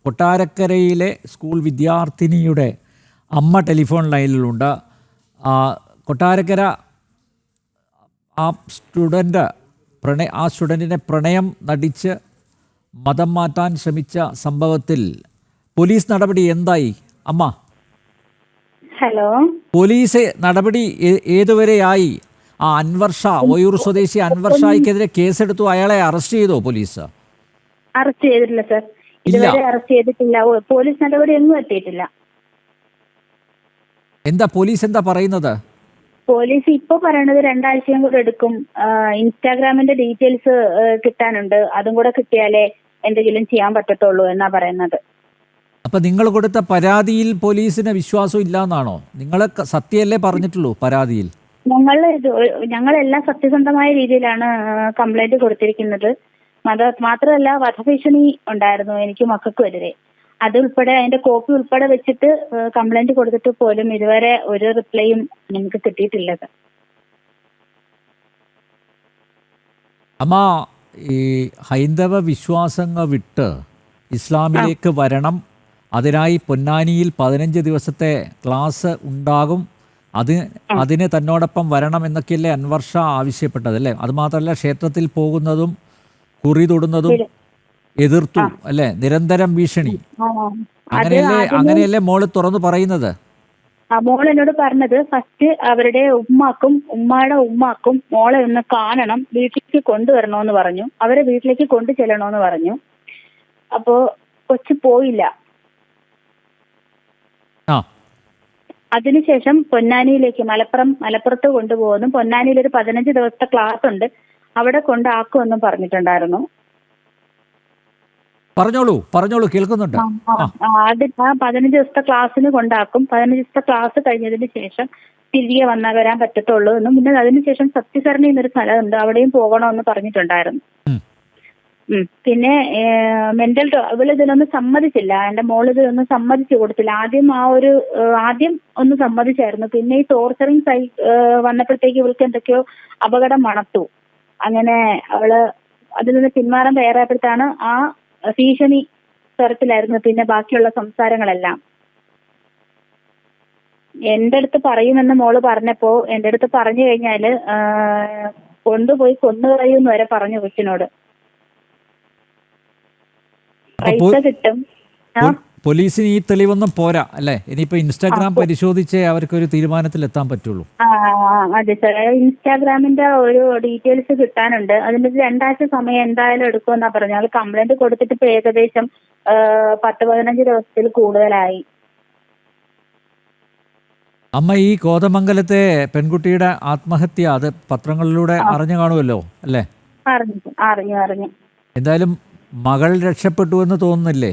കൊട്ടാരക്കരയിലെ school വിദ്യാർത്ഥിനിയുടെ അമ്മ telephone ലൈനിലുണ്ട്. Kottarakkara ആ സ്റ്റുഡൻറ്റിനെ പ്രണയം നടിച്ച് മതം മാറ്റാൻ ശ്രമിച്ച സംഭവത്തിൽ പോലീസ് നടപടി എന്തായി അമ്മ? ഹലോ, പോലീസ് നടപടി ഏതുവരെയായി? ആ അൻവർ ഷാ, ഒയൂർ സ്വദേശി അൻവർ ഷായ്ക്കെതിരെ കേസെടുത്തു. അയാളെ അറസ്റ്റ് ചെയ്തോ പോലീസ്? അറസ്റ്റ് ചെയ്തിട്ടില്ല സർ, ഇതുവരെ അറസ്റ്റ് ചെയ്തിട്ടില്ല. പോലീസ് നടപടി ഒന്നും എത്തിയിട്ടില്ല. എന്താ പോലീസ് എന്താ പറയുന്നത്? പോലീസ് ഇപ്പൊ പറയണത് 2 ആഴ്ചയും കൂടെ എടുക്കും. ഇൻസ്റ്റാഗ്രാമിന്റെ ഡീറ്റെയിൽസ് കിട്ടാനുണ്ട്, അതും കൂടെ കിട്ടിയാലേ എന്തെങ്കിലും ചെയ്യാൻ പറ്റത്തുള്ളൂ എന്നാ പറയുന്നത്. അപ്പൊ നിങ്ങൾ കൊടുത്ത പരാതിയിൽ പോലീസിന് വിശ്വാസം ഇല്ലാന്നാണോ? നിങ്ങൾ സത്യമല്ലേ പറഞ്ഞിട്ടുള്ളൂ പരാതിയിൽ? ഞങ്ങളെല്ലാം സത്യസന്ധമായ രീതിയിലാണ് കംപ്ലൈന്റ് കൊടുത്തിരിക്കുന്നത്. മാത്രമല്ല വധഭീഷണി ഉണ്ടായിരുന്നു എനിക്ക് മക്കൾക്കുമെതിരെ. അതുൾപ്പെടെ അതിന്റെ കോപ്പി ഉൾപ്പെടെ വെച്ചിട്ട് കംപ്ലൈന്റ് കൊടുത്തിട്ട് പോലും ഇതുവരെ ഒരു റിപ്ലൈയും നമുക്ക് കിട്ടിയിട്ടില്ല. അമ്മ, ഈ ഹൈന്ദവ വിശ്വാസങ്ങൾ വിട്ട് ഇസ്ലാമിലേക്ക് വരണം, അതിനായി പൊന്നാനിയിൽ 15 ദിവസത്തെ ക്ലാസ് ഉണ്ടാകും, അതിന് തന്നോടൊപ്പം വരണം എന്നൊക്കെയല്ലേ അൻവർ ഷാ ആവശ്യപ്പെട്ടത് അല്ലേ? അതുമാത്രമല്ല ക്ഷേത്രത്തിൽ പോകുന്നതും കുറി തൊടുന്നതും എതിർത്തു അല്ലേ? നിരന്തരം ഭീഷണി. അങ്ങനെയല്ലേ മോള് തുറന്നു പറയുന്നത്? മോൾ എന്നോട് പറഞ്ഞത് ഫസ്റ്റ് അവരുടെ ഉമ്മയുടെ ഉമ്മാക്കും മോളെ ഒന്ന് കാണണം, വീട്ടിലേക്ക് കൊണ്ടുവരണമെന്ന് പറഞ്ഞു. അവരെ വീട്ടിലേക്ക് കൊണ്ടു ചെല്ലണമെന്ന് പറഞ്ഞു. അപ്പോ കൊച്ചു പോയില്ല. അതിനുശേഷം പൊന്നാനിയിലേക്ക് മലപ്പുറത്ത് കൊണ്ടുപോകുന്നു. പൊന്നാനിയിൽ ഒരു 15 ദിവസത്തെ ക്ലാസ് ഉണ്ട്, അവിടെ കൊണ്ടാക്കുമെന്നും പറഞ്ഞിട്ടുണ്ടായിരുന്നു. പറഞ്ഞോളൂ കേൾക്കുന്നുണ്ട്. ആദ്യം 15 ദിവസത്തെ ക്ലാസ്സിന് കൊണ്ടാക്കും. 15 ദിവസത്തെ ക്ലാസ് കഴിഞ്ഞതിന് ശേഷം തിരികെ വരാൻ പറ്റത്തുള്ളൂ എന്നും പിന്നെ അതിനുശേഷം സത്യസരണി എന്നൊരു സ്ഥലമുണ്ട്, അവിടെയും പോകണമെന്ന് പറഞ്ഞിട്ടുണ്ടായിരുന്നു. പിന്നെ ഇവള് ഇതിനൊന്നും സമ്മതിച്ചില്ല. എന്റെ മോള് ഇതിനൊന്നും സമ്മതിച്ചു കൊടുത്തില്ല. ആദ്യം ഒന്ന് സമ്മതിച്ചായിരുന്നു. പിന്നെ ഈ ടോർച്ചറിങ് വന്നപ്പോഴത്തേക്ക് ഇവൾക്ക് എന്തൊക്കെയോ അപകടം മണത്തു. അങ്ങനെ അവള് അതിൽ നിന്ന് പിന്മാറാൻ തയ്യാറായപ്പോഴത്താണ് ആ ഭീഷണി തരത്തിലായിരുന്നു പിന്നെ ബാക്കിയുള്ള സംസാരങ്ങളെല്ലാം. എന്റെ അടുത്ത് പറയുമെന്ന് മോള് പറഞ്ഞപ്പോ എന്റെ അടുത്ത് പറഞ്ഞു കഴിഞ്ഞാല് കൊണ്ടുപോയി കൊന്നുകളയുമെന്ന് വരെ പറഞ്ഞു കൊച്ചിനോട്. പൈസ കിട്ടും. പോലീസിന് ഈ തെളിവൊന്നും പോരാ അല്ലേ? ഇനിയിപ്പോ ഇൻസ്റ്റാഗ്രാം പരിശോധിച്ചേ അവർക്കൊരു തീരുമാനത്തിൽ എത്താൻ പറ്റുള്ളൂ. അതെ സാർ, ഇൻസ്റ്റാഗ്രാമിന്റെ ഒരു ഡീറ്റെയിൽസ് കിട്ടാനുണ്ട്. അതിന്റെ 2 ആഴ്ച സമയം എന്തായാലും എടുക്കുമെന്നാ പറഞ്ഞു. അത് കംപ്ലൈന്റ് കൊടുത്തിട്ട് ഇപ്പൊ ഏകദേശം 10-15 ദിവസത്തിൽ കൂടുതലായി. അമ്മ, ഈ കോതമംഗലത്തെ പെൺകുട്ടിയുടെ ആത്മഹത്യ അത് പത്രങ്ങളിലൂടെ അറിഞ്ഞു കാണുമല്ലോ അല്ലേ? അറിഞ്ഞു. എന്തായാലും മകൾ രക്ഷപ്പെട്ടു എന്ന് തോന്നുന്നില്ലേ?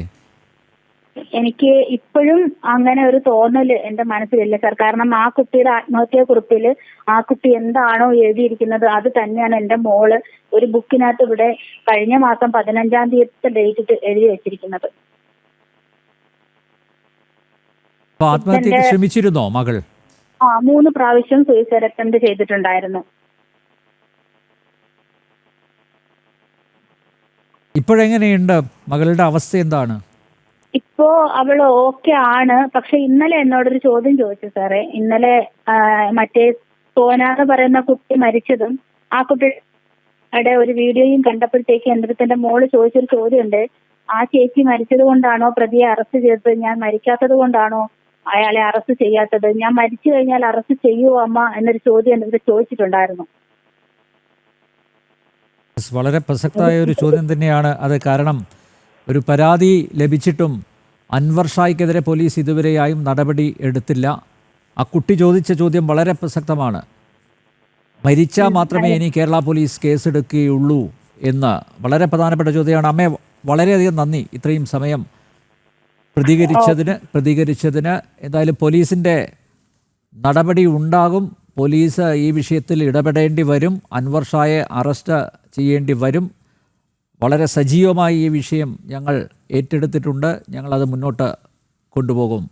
എനിക്ക് ഇപ്പോഴും അങ്ങനെ ഒരു തോന്നല് എന്റെ മനസ്സിലില്ല സാർ. കാരണം ആ കുട്ടിയുടെ ആത്മഹത്യാ കുറിപ്പില് ആ കുട്ടി എന്താണോ എഴുതിയിരിക്കുന്നത് അത് തന്നെയാണ് എന്റെ മോള് ഒരു ബുക്കിനകത്ത് ഇവിടെ കഴിഞ്ഞ മാസം 15-ാം തീയതി ഡേറ്റ് എഴുതി വെച്ചിരിക്കുന്നത്. ആത്മഹത്യക്ക് ശ്രമിച്ചിരുന്നോ മകൾ? 3 പ്രാവശ്യം സൂയിസൈഡ് അറ്റംപ്റ്റ് ചെയ്തിട്ടുണ്ടായിരുന്നു. ഇപ്പോഴെങ്ങനെയുണ്ട്? മകളുടെ അവസ്ഥ എന്താണ്? ഇപ്പോ അവള് ഓക്കെ ആണ്. പക്ഷെ ഇന്നലെ എന്നോടൊരു ചോദ്യം ചോദിച്ചു സാറേ. ഇന്നലെ മറ്റേ സോന എന്ന് പറയുന്ന കുട്ടി മരിച്ചതും ആ കുട്ടിയുടെ ഒരു വീഡിയോയും കണ്ടപ്പോഴത്തേക്ക് എന്റെ അടുത്ത് എന്റെ മോള് ചോദിച്ചൊരു ചോദ്യമുണ്ട്, ആ ചേച്ചി മരിച്ചത് കൊണ്ടാണോ പ്രതിയെ അറസ്റ്റ് ചെയ്തത്? ഞാൻ മരിക്കാത്തത് കൊണ്ടാണോ അയാളെ അറസ്റ്റ് ചെയ്യാത്തത്? ഞാൻ മരിച്ചു കഴിഞ്ഞാൽ അറസ്റ്റ് ചെയ്യുമോ അമ്മ എന്നൊരു ചോദ്യം എന്റെ അടുത്ത് ചോദിച്ചിട്ടുണ്ടായിരുന്നു. വളരെ പ്രസക്തമായ ഒരു ചോദ്യം തന്നെയാണ് അത്. കാരണം ഒരു പരാതി ലഭിച്ചിട്ടും അൻവർ ഷായ്ക്കെതിരെ പോലീസ് ഇതുവരെയായും നടപടി എടുത്തില്ല. ആ കുട്ടി ചോദിച്ച ചോദ്യം വളരെ പ്രസക്തമാണ്. മരിച്ചാൽ മാത്രമേ ഇനി കേരള പോലീസ് കേസെടുക്കുകയുള്ളൂ എന്ന് വളരെ പ്രധാനപ്പെട്ട ചോദ്യമാണ്. അമ്മേ, വളരെയധികം നന്ദി ഇത്രയും സമയം പ്രതികരിച്ചതിന്. എന്തായാലും പോലീസിൻ്റെ നടപടി ഉണ്ടാകും. പോലീസ് ഈ വിഷയത്തിൽ ഇടപെടേണ്ടി വരും. അൻവർ ഷായെ അറസ്റ്റ് ചെയ്യേണ്ടി വരും. വളരെ സജീവമായി ഈ വിഷയം ഞങ്ങൾ ഏറ്റെടുത്തിട്ടുണ്ട്. ഞങ്ങളത് മുന്നോട്ട് കൊണ്ടുപോകും.